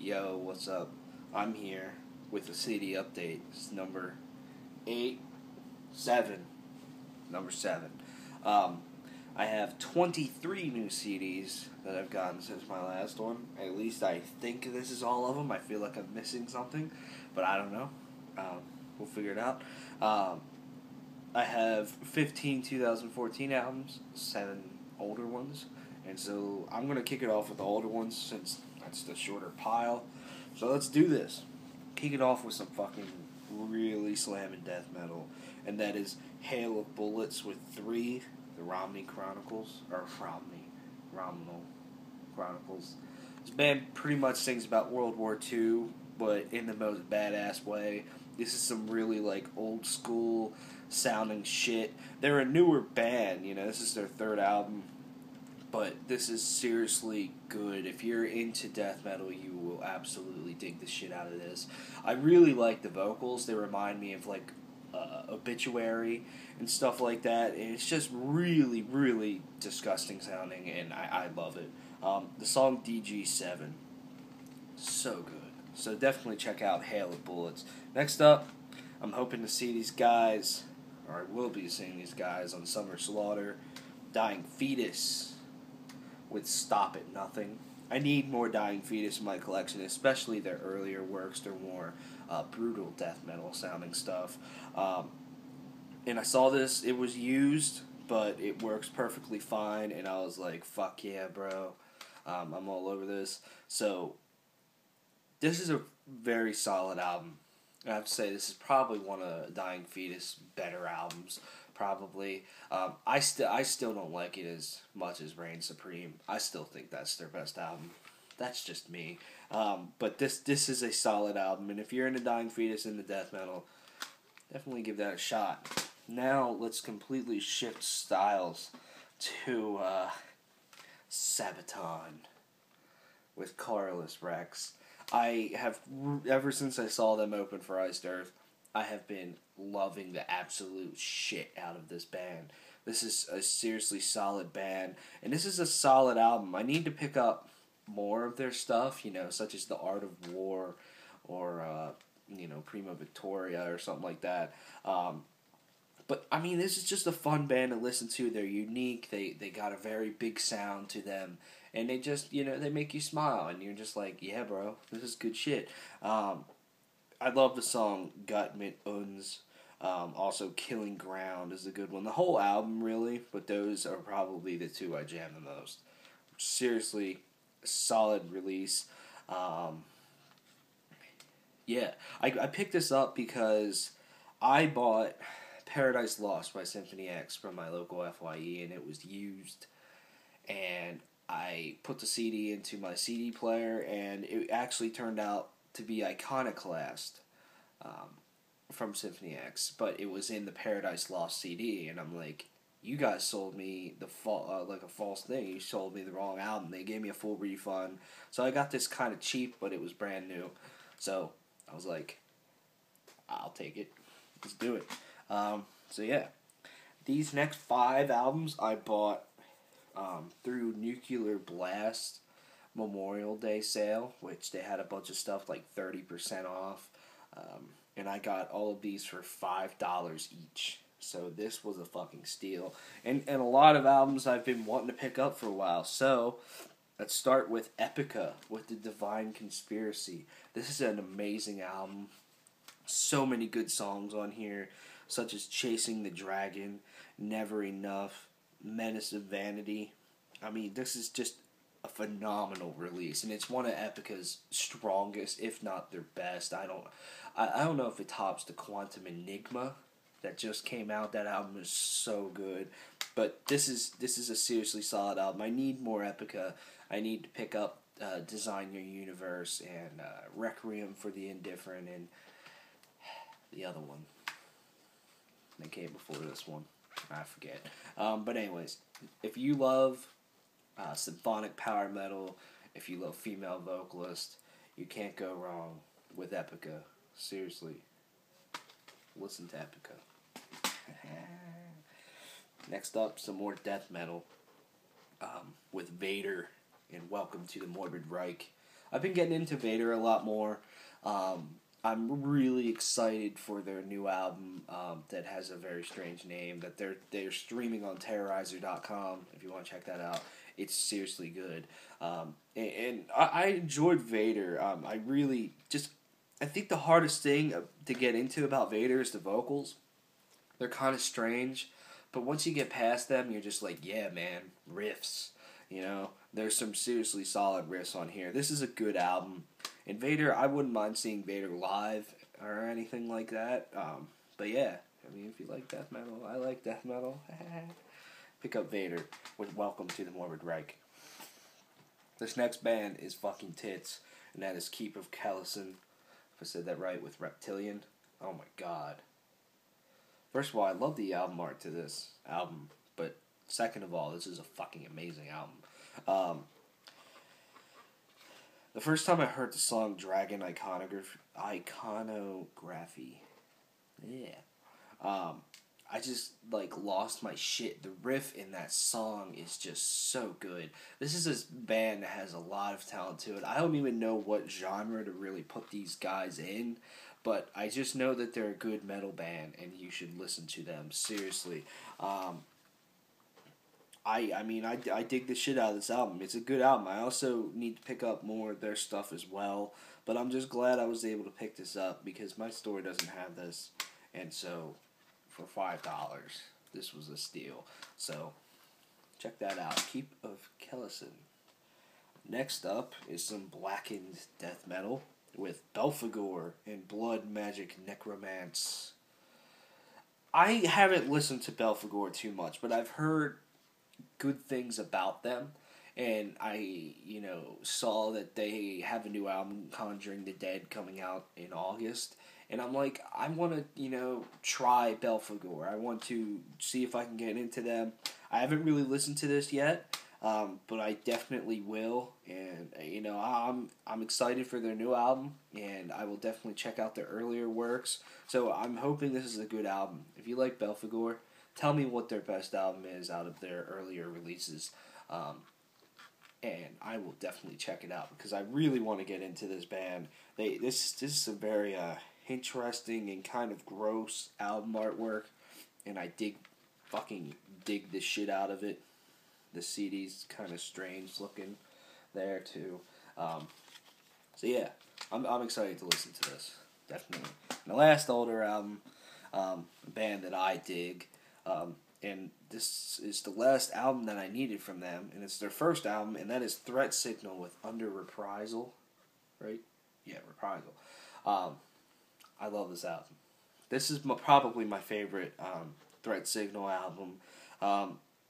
Yo, what's up? I'm here with a CD update. It's number 7. Number 7. Um, I have 23 new CDs that I've gotten since my last one. At least I think this is all of them. I feel like I'm missing something, but I don't know. We'll figure it out. I have 15 2014 albums, 7 older ones. And so I'm going to kick it off with the older ones since that's the shorter pile. So let's do this. Kick it off with some fucking really slamming death metal. And that is Hail of Bullets with 3, the Romney Chronicles. Romney Chronicles. This band pretty much sings about World War II, but in the most badass way. This is some really, old school sounding shit. They're a newer band, this is their 3rd album. But this is seriously good. If you're into death metal, you will absolutely dig the shit out of this. I really like the vocals. They remind me of, Obituary and stuff like that. And it's just really, really disgusting sounding, and I love it. The song DG7, so good. So definitely check out Hail of Bullets. Next up, I'm hoping to see these guys, or I will be seeing these guys on Summer Slaughter. Dying Fetus with Stop It Nothing. I need more Dying Fetus in my collection, especially their earlier works, their more brutal death metal sounding stuff. And I saw this, it was used, but it works perfectly fine, and I was like, fuck yeah, bro. I'm all over this. So, this is a very solid album. I have to say, this is probably one of Dying Fetus' better albums. Probably. I still don't like it as much as Reign Supreme. I still think that's their best album. That's just me. But this is a solid album, and if you're into Dying Fetus and the death metal, definitely give that a shot. Now let's completely shift styles to Sabaton with Careless Rex. I have, ever since I saw them open for Iced Earth, I have been loving the absolute shit out of this band. This is a seriously solid band, and this is a solid album. I need to pick up more of their stuff, such as The Art of War, or, Prima Victoria, or something like that. But, this is just a fun band to listen to. They're unique, they got a very big sound to them, and they just, they make you smile, and you're just like, yeah, bro, this is good shit. I love the song Gott mit uns. Also, Killing Ground is a good one. The whole album, really, but those are probably the 2 I jam the most. Seriously, a solid release. Yeah, I picked this up because I bought Paradise Lost by Symphony X from my local FYE, and it was used. And I put the CD into my CD player, and it actually turned out to be Iconoclast from Symphony X, but it was in the Paradise Lost CD, and I'm like, you guys sold me a false thing. You sold me the wrong album. They gave me a full refund, so I got this kind of cheap, but it was brand new. So I was like, I'll take it. Let's do it. So yeah, these next 5 albums I bought through Nuclear Blast Memorial Day sale, which they had a bunch of stuff 30% off, and I got all of these for $5 each. So this was a fucking steal, and a lot of albums I've been wanting to pick up for a while. So let's start with Epica with The Divine Conspiracy. This is an amazing album. So many good songs on here, such as Chasing the Dragon, Never Enough, Menace of Vanity. This is just a phenomenal release, and it's one of Epica's strongest, if not their best. I don't know if it tops the Quantum Enigma that just came out. That album is so good, but this is a seriously solid album. I need more Epica. I need to pick up Design Your Universe and Requiem for the Indifferent and the other one that came before this one. I forget. But anyways, if you love symphonic power metal, if you love female vocalists, you can't go wrong with Epica. Seriously, listen to Epica. Next up, some more death metal with Vader and Welcome to the Morbid Reich. I've been getting into Vader a lot more. I'm really excited for their new album that has a very strange name that they're streaming on Terrorizer.com. If you want to check that out, it's seriously good. And I enjoyed Vader. I really just I think the hardest thing to get into about Vader is the vocals. They're kind of strange, but once you get past them, you're just like, yeah, man, riffs. You know, there's some seriously solid riffs on here. This is a good album. And Vader, I wouldn't mind seeing Vader live or anything like that. But yeah, I mean, if you like death metal, I like death metal. Pick up Vader with Welcome to the Morbid Reich. This next band is fucking tits, and that is Keep of Kellison. If I said that right, with Reptilian. Oh my god. First of all, I love the album art to this album, but second of all, this is a fucking amazing album. The first time I heard the song Dragon Iconography, yeah, I just, like, lost my shit. The riff in that song is just so good. This is a band that has a lot of talent to it. I don't even know what genre to really put these guys in, but I just know that they're a good metal band, and you should listen to them, seriously. I mean, I dig the shit out of this album. It's a good album. I also need to pick up more of their stuff as well, but I'm just glad I was able to pick this up, because my store doesn't have this, and so for $5, this was a steal. So, check that out. Keep of Kellison. Next up is some blackened death metal with Belphegor and Blood Magic Necromance. I haven't listened to Belphegor too much, but I've heard good things about them, and I, saw that they have a new album, Conjuring the Dead, coming out in August. And I'm like, I want to, try Belphegor. I want to see if I can get into them. I haven't really listened to this yet, but I definitely will. And, I'm excited for their new album, and I will definitely check out their earlier works. So I'm hoping this is a good album. If you like Belphegor, tell me what their best album is out of their earlier releases. And I will definitely check it out, because I really want to get into this band. This is a very interesting and kind of gross album artwork, and I fucking dig the shit out of it. The CD's kind of strange looking there too. So yeah, I'm excited to listen to this, definitely. And the last older album, band that I dig, and this is the last album that I needed from them, and it's their first album, and that is Threat Signal with Under Reprisal, right? Yeah, Reprisal. I love this album. This is probably my favorite Threat Signal album.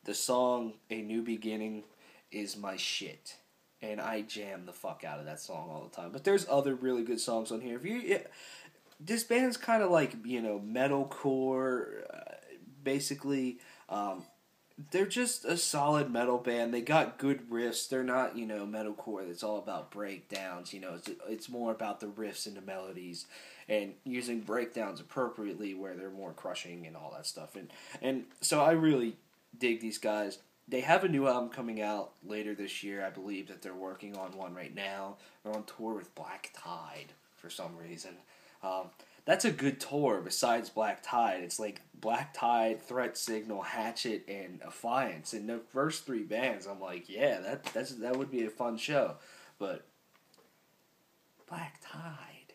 The song A New Beginning is my shit, and I jam the fuck out of that song all the time. But there's other really good songs on here. This band's kind of like, metalcore, basically. They're just a solid metal band. They got good riffs. They're not, metalcore that's all about breakdowns. It's more about the riffs and the melodies, and using breakdowns appropriately where they're more crushing and all that stuff. And so I really dig these guys. They have a new album coming out later this year. I believe that they're working on one right now. They're on tour with Black Tide for some reason. That's a good tour besides Black Tide. It's like Black Tide, Threat Signal, Hatchet, and Affiance. And the first three bands, I'm like, yeah, that would be a fun show. But Black Tide,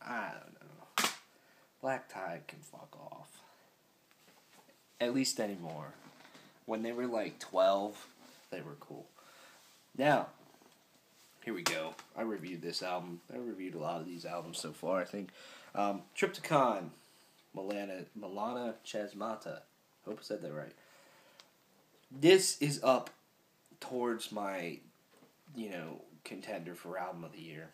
I don't know. Black Tide can fuck off. At least anymore. When they were like 12, they were cool. Now, here we go. I reviewed this album. I reviewed a lot of these albums so far, I think. Triptychon, Milana Chasmata. Hope I said that right. This is up towards my, contender for album of the year.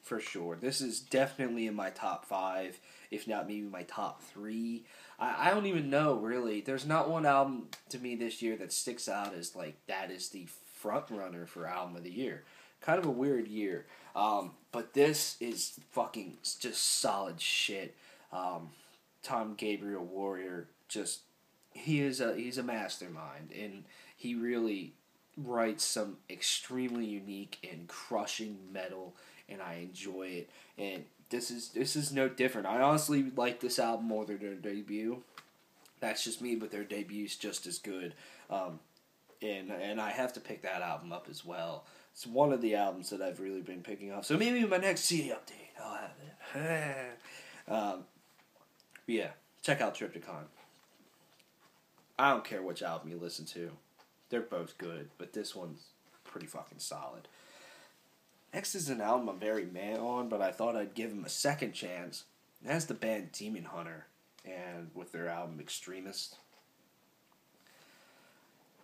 For sure. This is definitely in my top 5, if not maybe my top 3. I don't even know, really. There's not one album to me this year that sticks out as, like, that is the front runner for album of the year. Kind of a weird year. But this is fucking just solid shit. Tom Gabriel Warrior, he's a mastermind, and he really writes some extremely unique and crushing metal, and I enjoy it. And this is no different. I honestly like this album more than their debut. That's just me, but their debute's just as good. And I have to pick that album up as well. It's one of the albums that I've really been picking up. So maybe in my next CD update, I'll have it. Yeah, check out Triptychon. I don't care which album you listen to. They're both good, but this one's pretty fucking solid. Next is an album I'm very mad on, but I thought I'd give him a second chance. That's the band Demon Hunter, and with their album Extremist.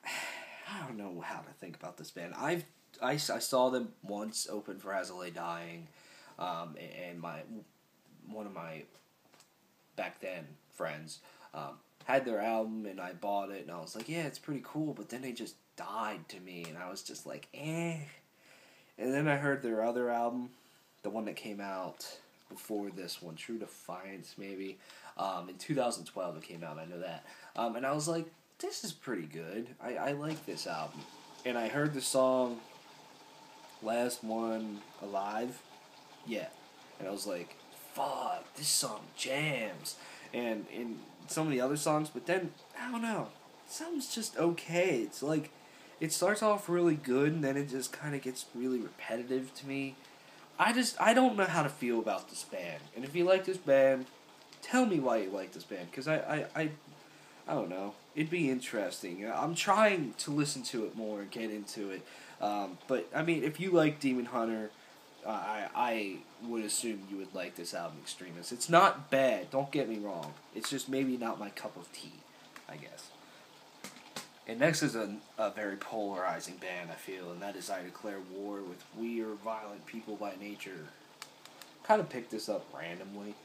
I don't know how to think about this band. I saw them once open for As I Lay Dying, and one of my back then friends had their album, and I bought it, and I was like, yeah, it's pretty cool, but then they just died to me, and I was just like, eh. And then I heard their other album, the one that came out before this one, True Defiance, maybe. In 2012 it came out, I know that. And I was like, this is pretty good. I like this album. And I heard the song Last One Alive. Yeah. And I was like, fuck, this song jams. And in some of the other songs, but then, I don't know. It sounds just okay. It's like, it starts off really good, and then it just kind of gets really repetitive to me. I don't know how to feel about this band. And if you like this band, tell me why you like this band, because I don't know. It'd be interesting. I'm trying to listen to it more and get into it. But, I mean, if you like Demon Hunter, I would assume you would like this album, Extremist. It's not bad, don't get me wrong. It's just maybe not my cup of tea, I guess. And next is a very polarizing band, I feel, and that is I Declare War with We Are Violent People by Nature. Kind of picked this up randomly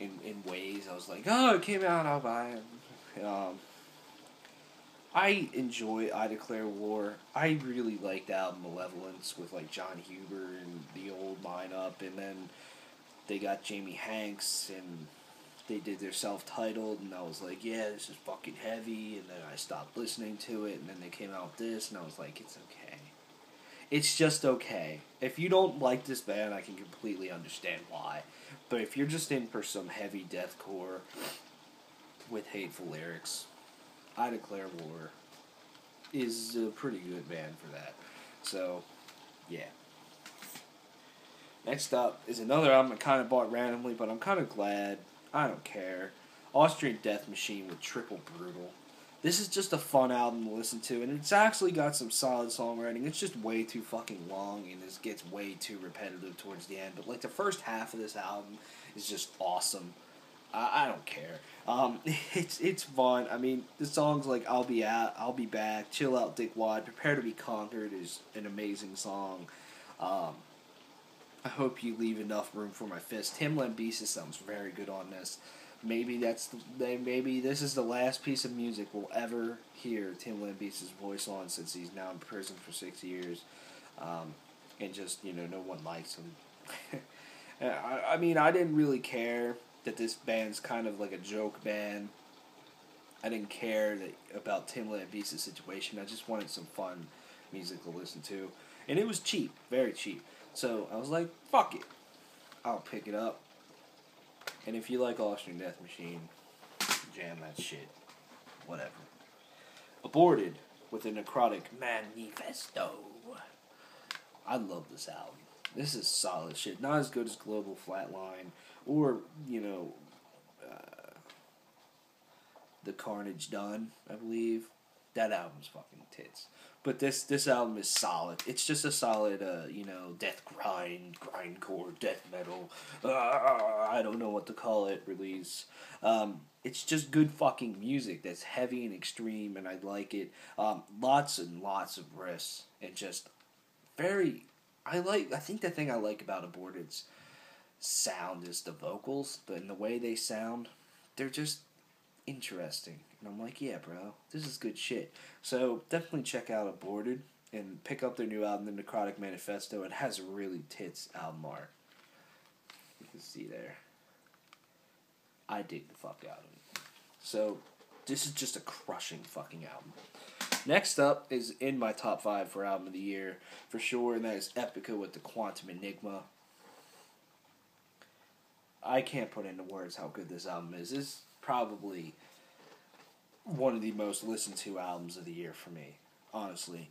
in ways. I was like, oh, it came out, I'll buy it. I enjoy I Declare War. I really liked the album Malevolence with like John Huber and the old lineup, and then they got Jamie Hanks and they did their self-titled, and I was like, yeah, this is fucking heavy, and then I stopped listening to it, and then they came out with this, and I was like, it's okay. It's just okay. If you don't like this band, I can completely understand why. But if you're just in for some heavy deathcore with hateful lyrics, I Declare War is a pretty good band for that. So, yeah. Next up is another album I kind of bought randomly, but I'm kind of glad. I don't care. Austrian Death Machine with Triple Brutal. This is just a fun album to listen to, and it's actually got some solid songwriting. It's just way too fucking long, and it gets way too repetitive towards the end. But like the first half of this album is just awesome. I don't care. It's fun. I mean, the songs like I'll Be Back, Chill Out Dick Wad, Prepare to Be Conquered is an amazing song. I hope you leave enough room for my fist. Tim Lambesis sounds very good on this. Maybe maybe this is the last piece of music we'll ever hear Tim Lambesis' voice on, since he's now in prison for 6 years, and just no one likes him. I mean, I didn't really care that this band's kind of like a joke band. I didn't care about Tim Lambesis' situation. I just wanted some fun music to listen to, and it was cheap, very cheap. So I was like, fuck it. I'll pick it up. And if you like Austrian Death Machine, jam that shit. Whatever. Aborted with a Necrotic Manifesto. I love this album. This is solid shit. Not as good as Global Flatline or, The Carnage Done, I believe. That album's fucking tits. But this album is solid. It's just a solid, death grindcore, death metal, I don't know what to call it, release. It's just good fucking music that's heavy and extreme, and I like it. Lots and lots of riffs, and just I think the thing I like about Aborted's sound is the vocals, and the way they sound. They're just interesting. And I'm like, yeah, bro, this is good shit. So definitely check out Aborted and pick up their new album, The Necrotic Manifesto. It has really tits album art. You can see there. I dig the fuck out of it. So this is just a crushing fucking album. Next up is in my top 5 for album of the year, for sure, and that is Epica with the Quantum Enigma. I can't put into words how good this album is. It's probably one of the most listened to albums of the year for me, honestly.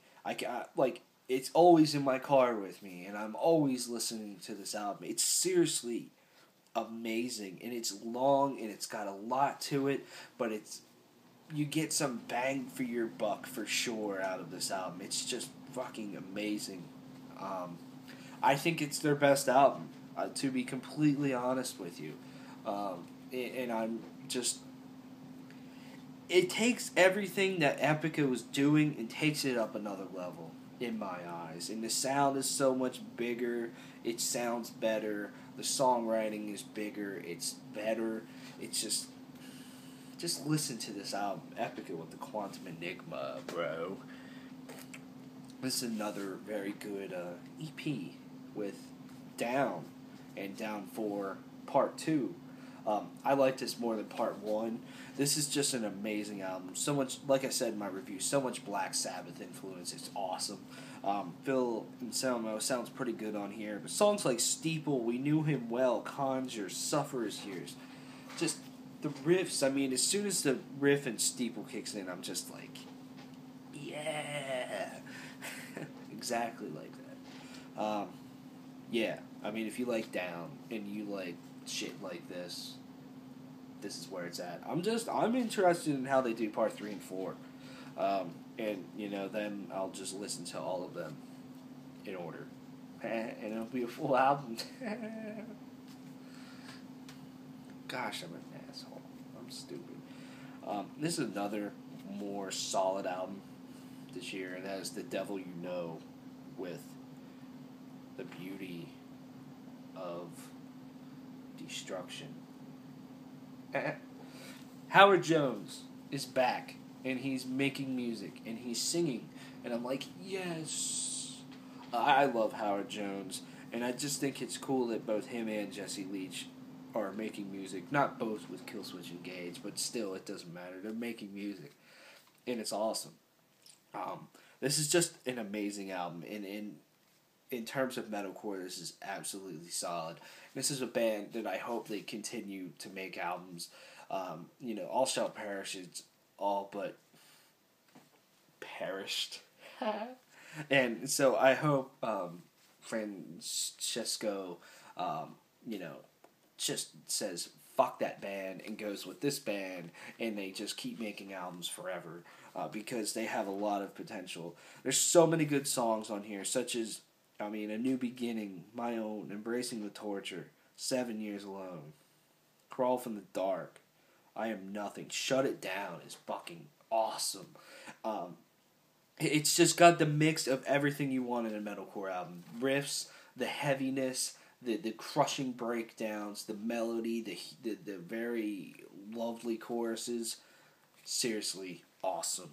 It's always in my car with me, and I'm always listening to this album. It's seriously amazing, and it's long, and it's got a lot to it, but you get some bang for your buck for sure out of this album. It's just fucking amazing. I think it's their best album, to be completely honest with you. And I'm just... It takes everything that Epica was doing and takes it up another level, in my eyes. And the sound is so much bigger. It sounds better. The songwriting is bigger. It's better. It's just listen to this album, Epica with the Quantum Enigma, bro. This is another very good EP with Down and Down 4 Part 2. I like this more than Part 1. This is just an amazing album. So much, like I said in my review, so much Black Sabbath influence. It's awesome. Phil Anselmo sounds pretty good on here. But songs like Steeple, We Knew Him Well, Conjure, Sufferer's Tears, just the riffs. I mean, as soon as the riff and Steeple kicks in, I'm just like, yeah. Exactly like that. Yeah, I mean, if you like Down and you like shit like this is where it's at. I'm interested in how they do Part 3 and 4. And, then I'll just listen to all of them in order. And it'll be a full album. Gosh, I'm an asshole. I'm stupid. This is another more solid album this year, and that is The Devil You Know with the beauty of destruction. Howard Jones is back, and he's making music, and he's singing, and I'm like, yes. I love Howard Jones, and I just think it's cool that both him and Jesse Leach are making music. Not both with Killswitch Engage, but still, it doesn't matter. They're making music, and it's awesome. This is just an amazing album, and in terms of metalcore, this is absolutely solid. This is a band that I hope they continue to make albums. All Shall Perish is all but perished. And so I hope Francesco, just says, fuck that band, and goes with this band, and they just keep making albums forever, because they have a lot of potential. There's so many good songs on here, such as, A New Beginning, My Own, Embracing the Torture, 7 Years Alone, Crawl from the Dark, I Am Nothing, Shut It Down is fucking awesome. It's just got the mix of everything you want in a metalcore album. Riffs, the heaviness, the crushing breakdowns, the melody, the very lovely choruses. Seriously awesome.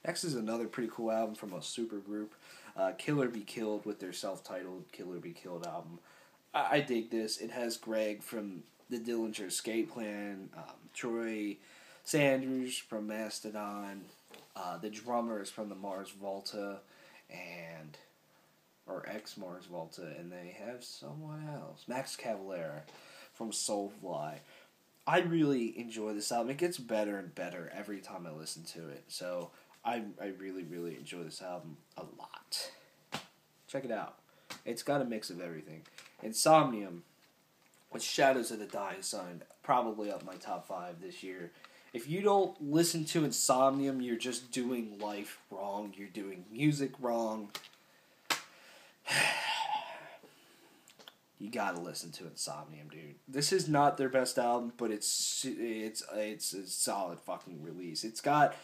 Next is another pretty cool album from a super group, Killer Be Killed, with their self-titled Killer Be Killed album. I dig this. It has Greg from the Dillinger Escape Plan, Troy Sanders from Mastodon, the drummer is from the Mars Volta, or ex-Mars Volta, and they have someone else, Max Cavalera from Soulfly. I really enjoy this album. It gets better and better every time I listen to it, so I really, really enjoy this album a lot. Check it out. It's got a mix of everything. Insomnium with Shadows of the Dying Sun, probably up my top 5 this year. If you don't listen to Insomnium, you're just doing life wrong. You're doing music wrong. You gotta listen to Insomnium, dude. This is not their best album, but it's a solid fucking release. It's got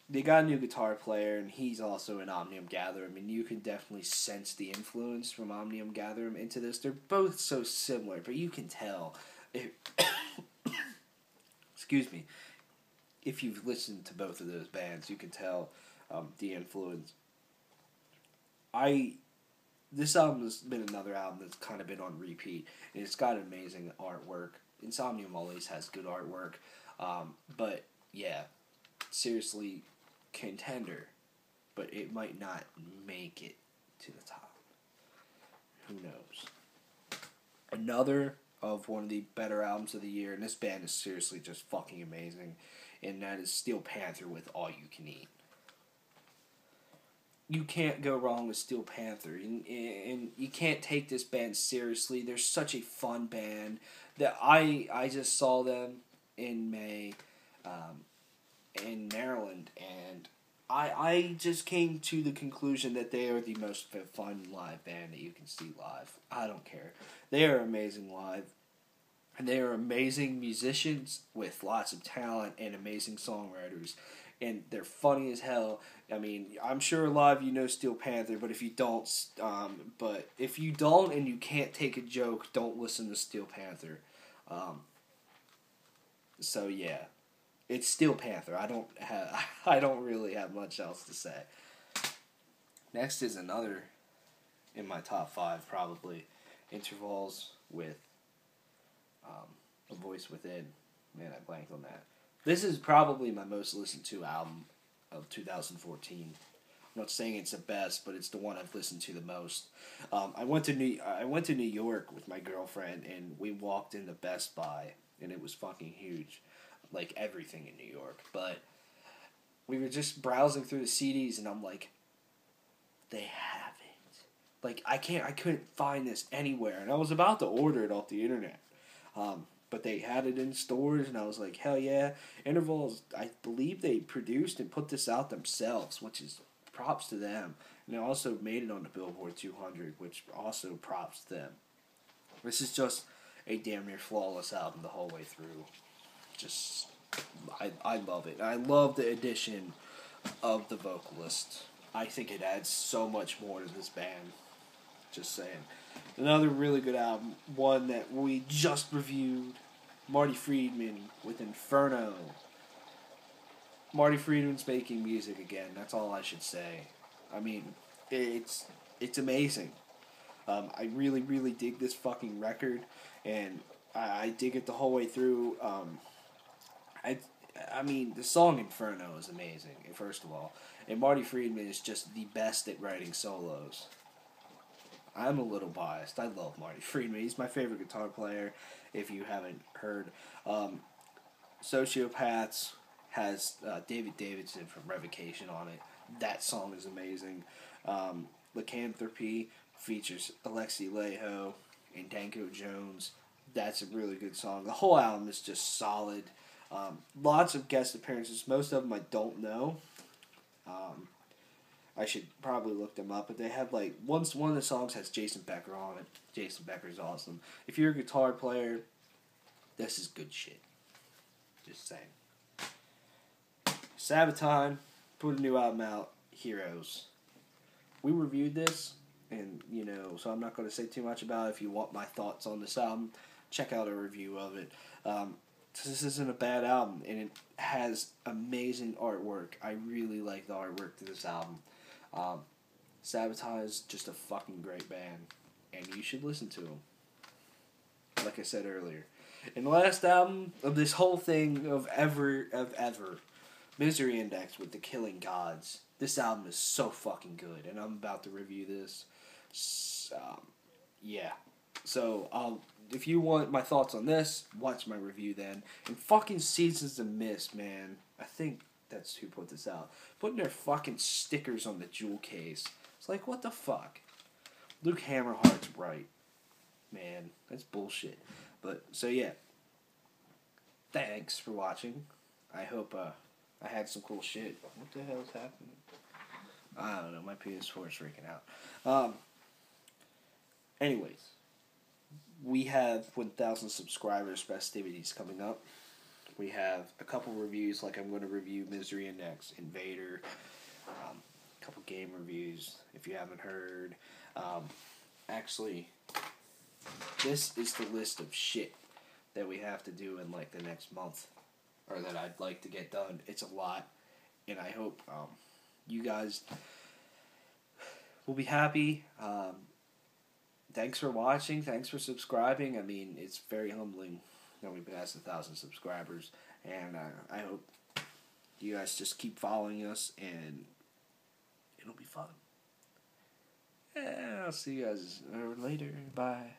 they got a new guitar player, and he's also in Omnium Gatherum, and you can definitely sense the influence from Omnium Gatherum into this. They're both so similar, but you can tell. Excuse me. If you've listened to both of those bands, you can tell the influence. This album has been another album that's kind of been on repeat, and it's got amazing artwork. Insomnium always has good artwork, but yeah, seriously, contender, but it might not make it to the top. Who knows? Another of one of the better albums of the year, and this band is seriously just fucking amazing, and that is Steel Panther with All You Can Eat. You can't go wrong with Steel Panther, and you can't take this band seriously. They're such a fun band that I just saw them in May in Maryland, and I just came to the conclusion that they are the most fun live band that you can see live. I don't care. They are amazing live. And they are amazing musicians with lots of talent and amazing songwriters. And they're funny as hell. I mean, I'm sure a lot of you know Steel Panther, but if you don't, and you can't take a joke, don't listen to Steel Panther. So yeah, it's Steel Panther. I don't really have much else to say. Next is another in my top 5 probably, Intervals with A Voice Within. Man, I blanked on that. This is probably my most listened to album of 2014. I'm not saying it's the best, but it's the one I've listened to the most. I went to New York with my girlfriend, and we walked into Best Buy, and it was fucking huge, like everything in New York. But we were just browsing through the CDs, and I'm like, they have it. Like I couldn't find this anywhere, and I was about to order it off the internet. But they had it in stores, and I was like, hell yeah. Intervals, I believe they produced and put this out themselves, which is props to them. And they also made it on the Billboard 200, which also props to them. This is just a damn near flawless album the whole way through. Just, I love it. I love the addition of the vocalist. I think it adds so much more to this band. Just saying. Another really good album, one that we just reviewed, Marty Friedman with Inferno. Marty Friedman's making music again, that's all I should say. I mean, it's amazing. I really, really dig this fucking record, and I dig it the whole way through. I mean, the song Inferno is amazing, first of all. And Marty Friedman is just the best at writing solos. I'm a little biased. I love Marty Friedman. He's my favorite guitar player, if you haven't heard. Sociopaths has David Davidson from Revocation on it. That song is amazing. Lycanthropy features Alexi Laiho and Danko Jones. That's a really good song. The whole album is just solid. Lots of guest appearances. Most of them I don't know. I should probably look them up, but they have one of the songs has Jason Becker on it. Jason Becker's awesome. If you're a guitar player, this is good shit. Just saying. Sabaton put a new album out, Heroes. We reviewed this, and so I'm not going to say too much about it. If you want my thoughts on this album, check out a review of it. This isn't a bad album, and it has amazing artwork. I really like the artwork to this album. Sabaton is just a fucking great band, and you should listen to them. Like I said earlier. And the last album of this whole thing of ever, Misery Index with The Killing Gods. This album is so fucking good, and I'm about to review this. Yeah. So, if you want my thoughts on this, watch my review then. And fucking Seasons of Mist, man. I think that's who put this out. Putting their fucking stickers on the jewel case. It's like, what the fuck? Luke Hammerhart's right. Man, that's bullshit. But, so yeah. Thanks for watching. I hope, I had some cool shit. What the hell is happening? I don't know, my PS4 is freaking out. Anyways. We have 1,000 subscribers festivities coming up. We have a couple reviews, like I'm going to review Misery Index, Invader, a couple game reviews, if you haven't heard. Actually, this is the list of shit that we have to do in the next month, or that I'd like to get done. It's a lot, and I hope you guys will be happy. Thanks for watching. Thanks for subscribing. I mean, it's very humbling that we passed 1,000 subscribers, and I hope You guys just keep following us, and it'll be fun. Yeah, I'll see you guys later. Bye.